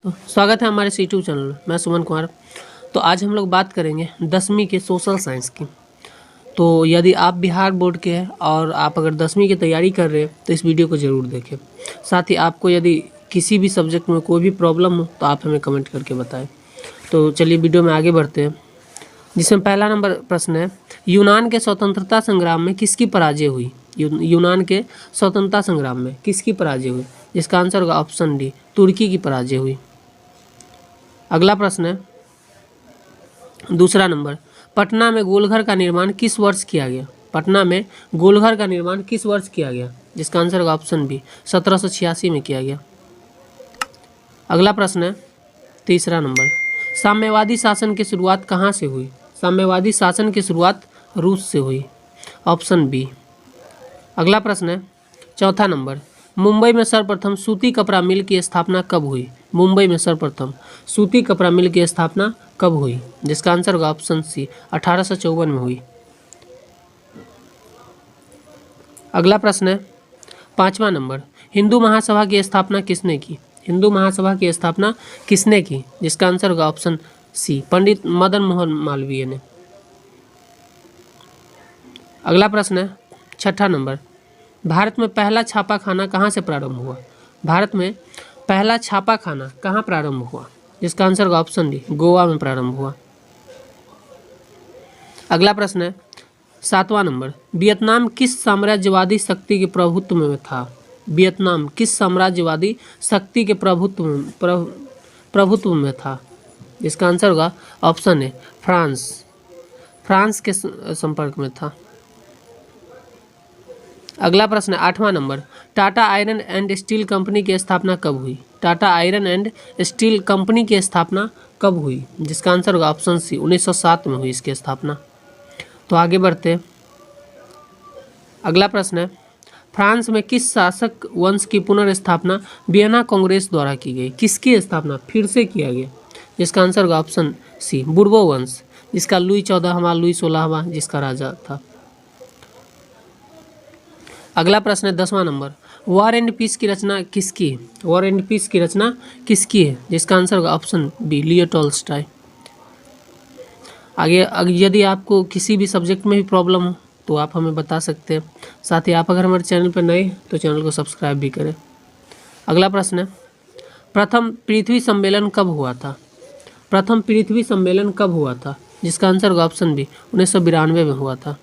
तो स्वागत है हमारे यूट्यूब चैनल में। मैं सुमन कुमार। तो आज हम लोग बात करेंगे 10वीं के सोशल साइंस की। तो यदि आप बिहार बोर्ड के हैं और आप अगर 10वीं की तैयारी कर रहे हैं तो इस वीडियो को ज़रूर देखें। साथ ही आपको यदि किसी भी सब्जेक्ट में कोई भी प्रॉब्लम हो तो आप हमें कमेंट करके बताएं। तो चलिए वीडियो में आगे बढ़ते हैं, जिसमें पहला नंबर प्रश्न है, यूनान के स्वतंत्रता संग्राम में किसकी पराजय हुई? यूनान के स्वतंत्रता संग्राम में किसकी पराजय हुई? जिसका आंसर होगा ऑप्शन डी, तुर्की की पराजय हुई। अगला प्रश्न है दूसरा नंबर, पटना में गोलघर का निर्माण किस वर्ष किया गया? पटना में गोलघर का निर्माण किस वर्ष किया गया? जिसका आंसर होगा ऑप्शन बी, 1786 में किया गया। अगला प्रश्न है तीसरा नंबर, साम्यवादी शासन की शुरुआत कहाँ से हुई? साम्यवादी शासन की शुरुआत रूस से हुई, ऑप्शन बी। अगला प्रश्न है चौथा नंबर, मुंबई में सर्वप्रथम सूती कपड़ा मिल की स्थापना कब हुई? मुंबई में सर्वप्रथम सूती कपड़ा मिल की स्थापना कब हुई? जिसका आंसर होगा ऑप्शन सी, 1854 में हुई। अगला प्रश्न है पांचवा नंबर, हिंदू महासभा की स्थापना किसने की? हिंदू महासभा की स्थापना किसने की? जिसका आंसर होगा ऑप्शन सी, पंडित मदन मोहन मालवीय ने। अगला प्रश्न है छठा नंबर, भारत में पहला छापा खाना कहाँ से प्रारंभ हुआ? भारत में पहला छापा खाना कहाँ प्रारंभ हुआ? जिसका आंसर होगा ऑप्शन डी, गोवा में प्रारंभ हुआ। अगला प्रश्न है सातवां नंबर, वियतनाम किस साम्राज्यवादी शक्ति के प्रभुत्व में था? वियतनाम किस साम्राज्यवादी शक्ति के प्रभुत्व में था? जिसका आंसर होगा ऑप्शन ए, फ्रांस के संपर्क में था। अगला प्रश्न है आठवां number, Tata iron and steel company की स्थापना कब हुई? Tata iron and steel company की स्थापना कब हुई? जिसका आंसर होगा ऑप्शन सी, 1907 में हुई इसकी स्थापना। तो आगे बढ़ते हैं। अगला प्रश्न है, फ्रांस में किस शासक वंश की पुनर्स्थापना वियना कांग्रेस द्वारा की गई? किसकी स्थापना फिर से किया गया? जिसका आंसर होगा ऑप्शन सी, बुर्बो वंश, जिसका लुई 14वां लुई 16वां जिसका राजा था। अगला प्रश्न है 10वां नंबर, वॉर एंड पीस की रचना किसकी है? वॉर एंड पीस की रचना किसकी है? जिसका आंसर होगा ऑप्शन बी, लियो टॉल्स्टॉय। आगे यदि आपको किसी भी सब्जेक्ट में भी प्रॉब्लम हो तो आप हमें बता सकते हैं। साथ ही आप अगर हमारे चैनल पर नए हैं तो चैनल को सब्सक्राइब भी करें। अगला प्रश्न है, प्रथम पृथ्वी सम्मेलन कब हुआ था? प्रथम पृथ्वी सम्मेलन कब हुआ था? जिसका आंसर होगा ऑप्शन बी, 1992 में हुआ था।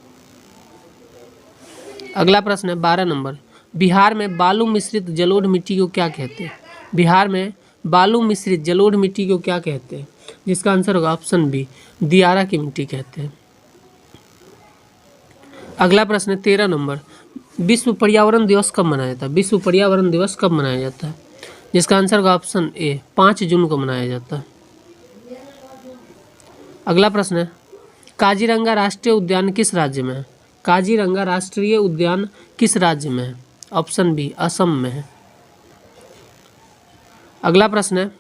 अगला प्रश्न है 12 नंबर, बिहार में बालू मिश्रित जलोढ़ मिट्टी को क्या कहते हैं? बिहार में बालू मिश्रित जलोढ़ मिट्टी को क्या कहते हैं? जिसका आंसर होगा ऑप्शन बी, दियारा की मिट्टी कहते हैं। अगला प्रश्न है 13 नंबर, विश्व पर्यावरण दिवस कब मनाया जाता है? विश्व पर्यावरण दिवस कब मनाया जाता है? जिसका आंसर होगा ऑप्शन ए, 5 जून को मनाया जाता है। अगला प्रश्न है, काजीरंगा राष्ट्रीय उद्यान किस राज्य में है? काजीरंगा राष्ट्रीय उद्यान किस राज्य में है? ऑप्शन बी, असम में है। अगला प्रश्न है,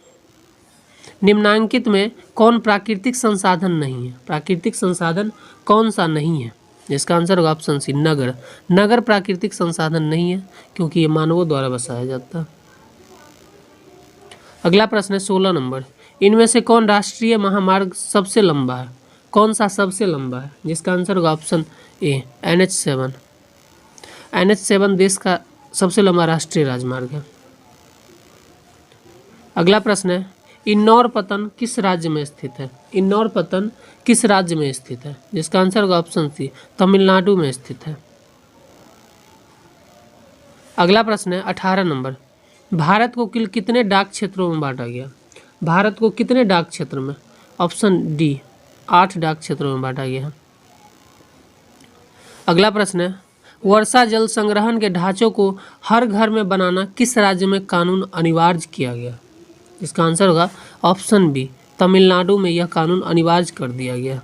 निम्नांकित में कौन प्राकृतिक संसाधन नहीं है? प्राकृतिक संसाधन कौन सा नहीं है? जिसका आंसर होगा ऑप्शन सी, नगर। नगर प्राकृतिक संसाधन नहीं है क्योंकि ये मानवों द्वारा बसाया जाता है। अगला प्रश्न है 16 नंबर, इनमें से कौन राष्ट्रीय महामार्ग सबसे लंबा है? कौन सा सबसे लंबा है? जिसका आंसर होगा ऑप्शन ए, NH7। NH7 देश का सबसे लंबा राष्ट्रीय राजमार्ग है। अगला प्रश्न है, इंदौर पतन किस राज्य में स्थित है? इंदौर पतन किस राज्य में स्थित है? जिसका आंसर होगा ऑप्शन सी, तमिलनाडु में स्थित है। अगला प्रश्न है 18 नंबर, भारत को कुल कितने डाक क्षेत्रों में बांटा गया? भारत को कितने डाक क्षेत्र में? ऑप्शन डी, 8 डाक क्षेत्रों में बांटा गया है। अगला प्रश्न है, वर्षा जल संग्रहण के ढांचों को हर घर में बनाना किस राज्य में कानून अनिवार्य किया गया? इसका आंसर होगा ऑप्शन बी, तमिलनाडु में यह कानून अनिवार्य कर दिया गया।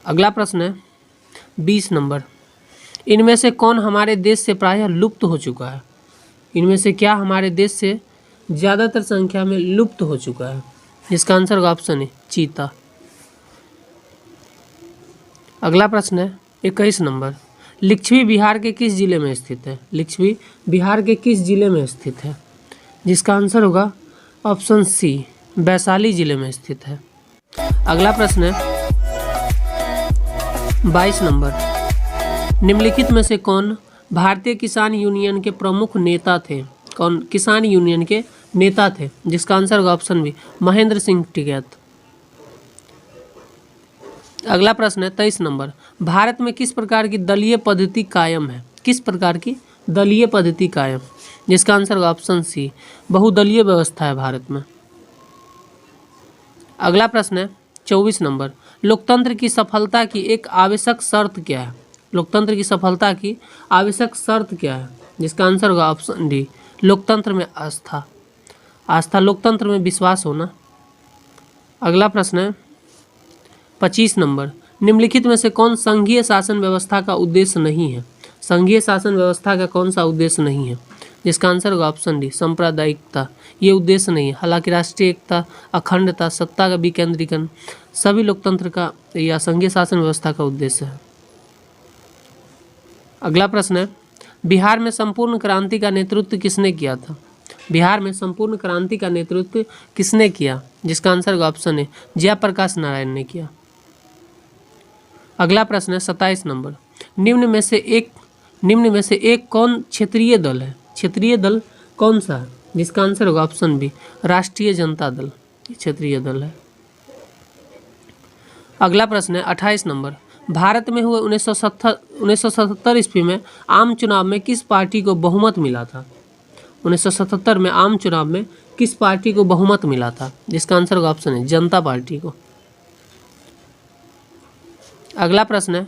अगला प्रश्न है 20 नंबर, इनमें से कौन हमारे देश से प्रायः लुप्त हो चुका है? इनमें से क्या हमारे देश से ज़्यादातर संख्या में लुप्त हो चुका है? इसका आंसर होगा ऑप्शन ए, चीता। अगला प्रश्न है 21 नंबर, लिच्छवी बिहार के किस जिले में स्थित है? लिच्छवी बिहार के किस जिले में स्थित है? जिसका आंसर होगा ऑप्शन सी वैशाली जिले में स्थित है। अगला प्रश्न है 22 नंबर, निम्नलिखित में से कौन भारतीय किसान यूनियन के प्रमुख नेता थे? कौन किसान यूनियन के नेता थे? जिसका आंसर होगा ऑप्शन बी महेंद्र सिंह टिकैत। अगला प्रश्न है 23 नंबर, भारत में किस प्रकार की दलीय पद्धति कायम है? किस प्रकार की दलीय पद्धति कायम? जिसका आंसर होगा ऑप्शन सी बहुदलीय व्यवस्था है भारत में। अगला प्रश्न है 24 नंबर, लोकतंत्र की सफलता की एक आवश्यक शर्त क्या है? लोकतंत्र की सफलता की आवश्यक शर्त क्या है? जिसका आंसर होगा ऑप्शन डी लोकतंत्र में आस्था। आस्था लोकतंत्र में विश्वास होना। अगला प्रश्न है 25 नंबर, निम्नलिखित में से कौन संघीय शासन व्यवस्था का उद्देश्य नहीं है? संघीय शासन व्यवस्था का कौन सा उद्देश्य नहीं है? जिसका आंसर होगा ऑप्शन डी सांप्रदायिकता। ये उद्देश्य नहीं है। हालांकि राष्ट्रीय एकता, अखंडता, सत्ता का विकेंद्रीकरण सभी लोकतंत्र का या संघीय शासन व्यवस्था का उद्देश्य है। अगला प्रश्न है, बिहार में संपूर्ण क्रांति का नेतृत्व किसने किया था? बिहार में संपूर्ण क्रांति का नेतृत्व किसने किया? जिसका आंसर होगा ऑप्शन ए जयप्रकाश नारायण ने किया। अगला प्रश्न है 27 नंबर, निम्न में से एक कौन क्षेत्रीय दल है? क्षेत्रीय दल कौन सा है? जिसका आंसर होगा ऑप्शन बी राष्ट्रीय जनता दल क्षेत्रीय दल है। अगला प्रश्न है 28 नंबर, भारत में हुए 1977 ईस्वी में आम चुनाव में किस पार्टी को बहुमत मिला था? 1977 में आम चुनाव में किस पार्टी को बहुमत मिला था? जिसका आंसर होगा ऑप्शन है जनता पार्टी को। अगला प्रश्न है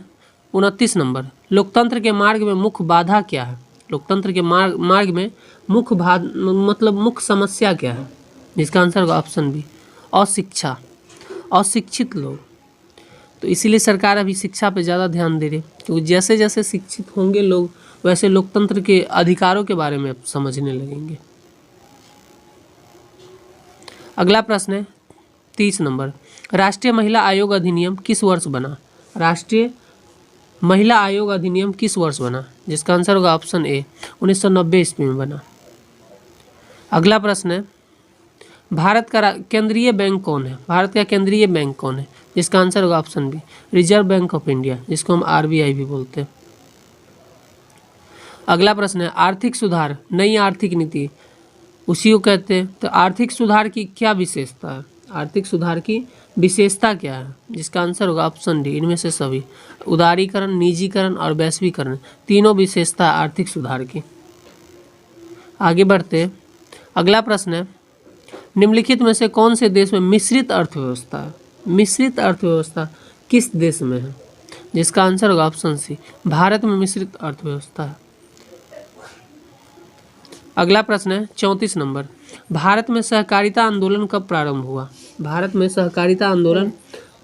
29 नंबर, लोकतंत्र के मार्ग में मुख्य बाधा क्या है? लोकतंत्र के मार्ग में मुख्य समस्या क्या है? जिसका आंसर होगा ऑप्शन बी अशिक्षा, अशिक्षित लोग। तो इसीलिए सरकार अभी शिक्षा पे ज़्यादा ध्यान दे रही है, क्योंकि जैसे जैसे शिक्षित होंगे लोग वैसे लोकतंत्र के अधिकारों के बारे में समझने लगेंगे। अगला प्रश्न है 30 नंबर, राष्ट्रीय महिला आयोग अधिनियम किस वर्ष बना? राष्ट्रीय महिला आयोग अधिनियम किस वर्ष बना? जिसका आंसर होगा ऑप्शन ए 1990 ईस्वी में बना। अगला प्रश्न है, भारत का केंद्रीय बैंक कौन है? भारत का केंद्रीय बैंक कौन है? जिसका आंसर होगा option B Reserve Bank of India, जिसको हम आरबीआई भी बोलते हैं। अगला प्रश्न है, आर्थिक सुधार नई आर्थिक नीति उसी को कहते हैं। तो आर्थिक सुधार की क्या विशेषता है? आर्थिक सुधार की विशेषता क्या है? जिसका आंसर होगा ऑप्शन डी इनमें से सभी। उदारीकरण, निजीकरण और वैश्वीकरण तीनों विशेषता आर्थिक सुधार की। आगे बढ़ते हैं। अगला प्रश्न है, निम्नलिखित में से कौन से देश में मिश्रित अर्थव्यवस्था है? मिश्रित अर्थव्यवस्था किस देश में है? जिसका आंसर होगा ऑप्शन सी भारत में मिश्रित अर्थव्यवस्था है। अगला प्रश्न है 34 नंबर, भारत में सहकारिता आंदोलन कब प्रारंभ हुआ? भारत में सहकारिता आंदोलन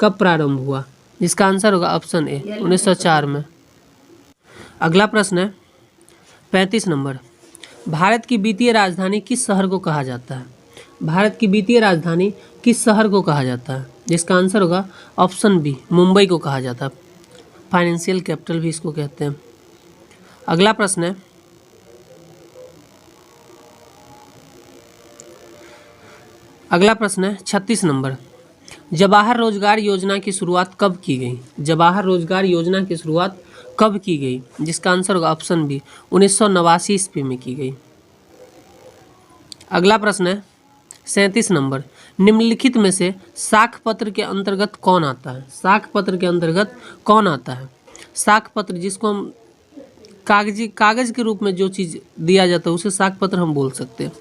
कब प्रारंभ हुआ? जिसका आंसर होगा ऑप्शन ए 1904 में। अगला प्रश्न है 35 नंबर, भारत की वित्तीय राजधानी किस शहर को कहा जाता है? भारत की वित्तीय राजधानी किस शहर को कहा जाता है? जिसका आंसर होगा ऑप्शन बी मुंबई को कहा जाता है। फाइनेंशियल कैपिटल भी इसको कहते हैं। अगला प्रश्न है 36 नंबर, जवाहर रोजगार योजना की शुरुआत कब की गई? जवाहर रोजगार योजना की शुरुआत कब की गई? जिसका आंसर होगा ऑप्शन बी 1989 ईस्वी में की गई। अगला प्रश्न है 37 नंबर, निम्नलिखित में से साख पत्र के अंतर्गत कौन आता है? साख पत्र के अंतर्गत कौन आता है? साख पत्र जिसको हम कागज के रूप में जो चीज़ दिया जाता है उसे साख पत्र हम बोल सकते हैं।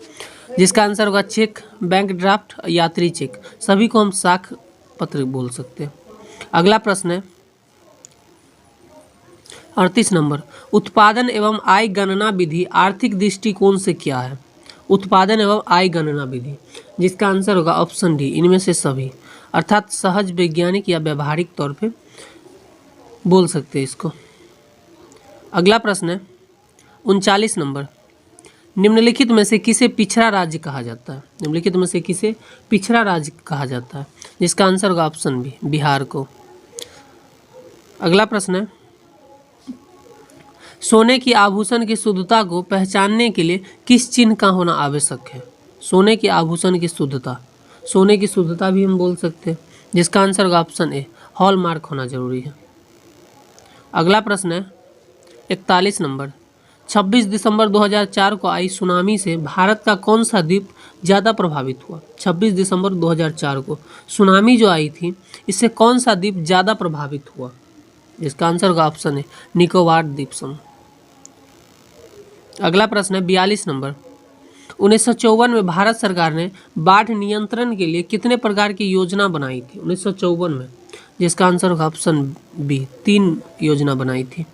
जिसका आंसर होगा चेक, बैंक ड्राफ्ट, यात्री चेक, सभी को हम साख पत्र बोल सकते हैं। अगला प्रश्न है 38 नंबर, उत्पादन एवं आय गणना विधि आर्थिक दृष्टिकोण से क्या है? उत्पादन एवं आय गणना विधि, जिसका आंसर होगा ऑप्शन डी इनमें से सभी, अर्थात सहज, वैज्ञानिक या व्यवहारिक तौर पे बोल सकते हैं इसको। अगला प्रश्न है 39 नंबर, निम्नलिखित में से किसे पिछड़ा राज्य कहा जाता है? निम्नलिखित में से किसे पिछड़ा राज्य कहा जाता है? जिसका आंसर होगा ऑप्शन बी बिहार को। अगला प्रश्न है, सोने की आभूषण की शुद्धता को पहचानने के लिए किस चिन्ह का होना आवश्यक है? सोने के आभूषण की शुद्धता, सोने की शुद्धता भी हम बोल सकते हैं, जिसका आंसर होगा ऑप्शन ए, हॉलमार्क होना जरूरी है। अगला प्रश्न है 41 नंबर, 26 दिसंबर 2004 को आई सुनामी से भारत का कौन सा द्वीप ज़्यादा प्रभावित हुआ? 26 दिसंबर 2004 को सुनामी जो आई थी, इससे कौन सा द्वीप ज़्यादा प्रभावित हुआ? इसका आंसर का ऑप्शन है निकोबार द्वीप समूह। अगला प्रश्न है 42 नंबर, 1954 में भारत सरकार ने बाढ़ नियंत्रण के लिए कितने प्रकार की योजना बनाई थी? 1954 में, जिसका आंसर होगा ऑप्शन बी, 3 योजना बनाई थी।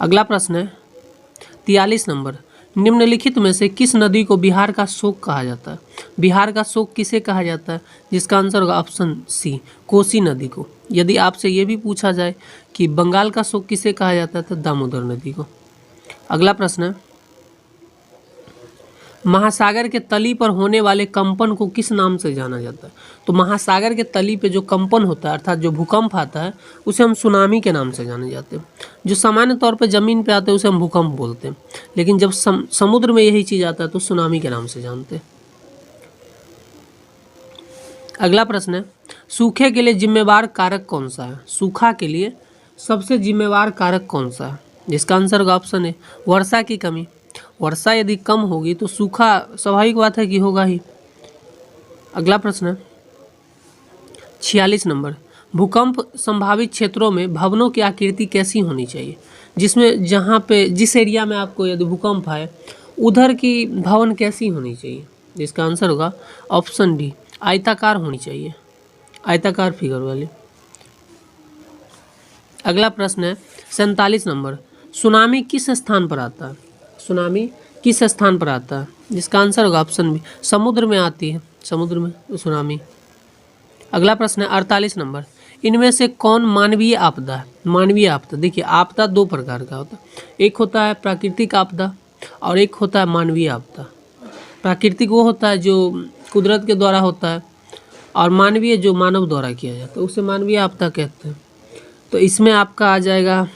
अगला प्रश्न है 43 नंबर, निम्नलिखित में से किस नदी को बिहार का शोक कहा जाता है? बिहार का शोक किसे कहा जाता है? जिसका आंसर होगा ऑप्शन सी, कोसी नदी को। यदि आपसे ये भी पूछा जाए कि बंगाल का शोक किसे कहा जाता है, तो दामोदर नदी को। अगला प्रश्न है, महासागर के तली पर होने वाले कंपन को किस नाम से जाना जाता है? तो महासागर के तली पे जो कंपन होता है, अर्थात जो भूकंप आता है, उसे हम सुनामी के नाम से जाने जाते हैं। जो सामान्य तौर पे ज़मीन पे आते हैं उसे हम भूकंप बोलते हैं, लेकिन जब समुद्र में यही चीज़ आता है तो सुनामी के नाम से जानते हैं। अगला प्रश्न है, सूखे के लिए जिम्मेवार कारक कौन सा है? सूखा के लिए सबसे जिम्मेवार कारक कौन सा है? जिसका आंसर होगा ऑप्शन है वर्षा की कमी। वर्षा यदि कम होगी तो सूखा स्वाभाविक बात है कि होगा ही। अगला प्रश्न है 46 नंबर, भूकंप संभावित क्षेत्रों में भवनों की आकृति कैसी होनी चाहिए? जिसमें जहाँ पे जिस एरिया में आपको यदि भूकंप आए उधर की भवन कैसी होनी चाहिए? जिसका आंसर होगा ऑप्शन डी, आयताकार होनी चाहिए, आयताकार फिगर वाली। अगला प्रश्न है 47 नंबर, सुनामी किस स्थान पर आता है? सुनामी किस स्थान पर आता है? जिसका आंसर होगा ऑप्शन बी, समुद्र में आती है, समुद्र में सुनामी। अगला प्रश्न है 48 नंबर, इनमें से कौन मानवीय आपदा है? मानवीय आपदा, देखिए आपदा 2 प्रकार का होता है, एक होता है प्राकृतिक आपदा और एक होता है मानवीय आपदा। प्राकृतिक वो होता है जो कुदरत के द्वारा होता है, और मानवीय जो मानव द्वारा किया जाता है उसे मानवीय आपदा कहते हैं। तो इसमें आपका आ जाएगा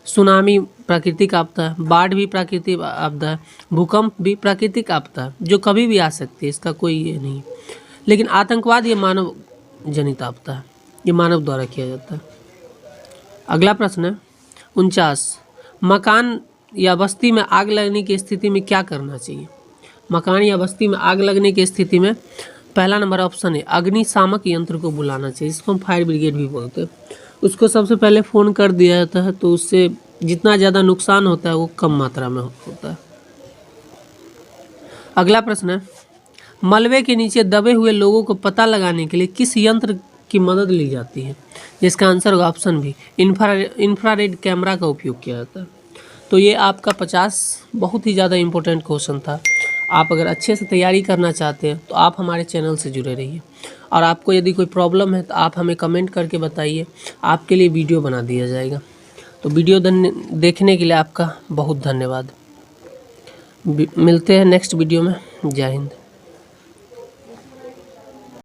सुनामी प्राकृतिक आपदा है, बाढ़ भी प्राकृतिक आपदा है, भूकंप भी प्राकृतिक आपदा है जो कभी भी आ सकती है, इसका कोई ये नहीं। लेकिन आतंकवाद ये मानव जनित आपदा है, ये मानव द्वारा किया जाता है। अगला प्रश्न है 49, मकान या बस्ती में आग लगने की स्थिति में क्या करना चाहिए? मकान या बस्ती में आग लगने की स्थिति में पहला नंबर ऑप्शन है अग्निशामक यंत्र को बुलाना चाहिए, जिसको हम फायर ब्रिगेड भी बोलते हैं। उसको सबसे पहले फ़ोन कर दिया जाता है, तो उससे जितना ज़्यादा नुकसान होता है वो कम मात्रा में होता है। अगला प्रश्न है, मलबे के नीचे दबे हुए लोगों को पता लगाने के लिए किस यंत्र की मदद ली जाती है? जिसका आंसर होगा ऑप्शन बी, इंफ्रारेड कैमरा का उपयोग किया जाता है। तो ये आपका 50 बहुत ही ज़्यादा इम्पोर्टेंट क्वेश्चन था। आप अगर अच्छे से तैयारी करना चाहते हैं तो आप हमारे चैनल से जुड़े रहिए, और आपको यदि कोई प्रॉब्लम है तो आप हमें कमेंट करके बताइए, आपके लिए वीडियो बना दिया जाएगा। तो वीडियो देखने के लिए आपका बहुत धन्यवाद। मिलते हैं नेक्स्ट वीडियो में। जय हिंद।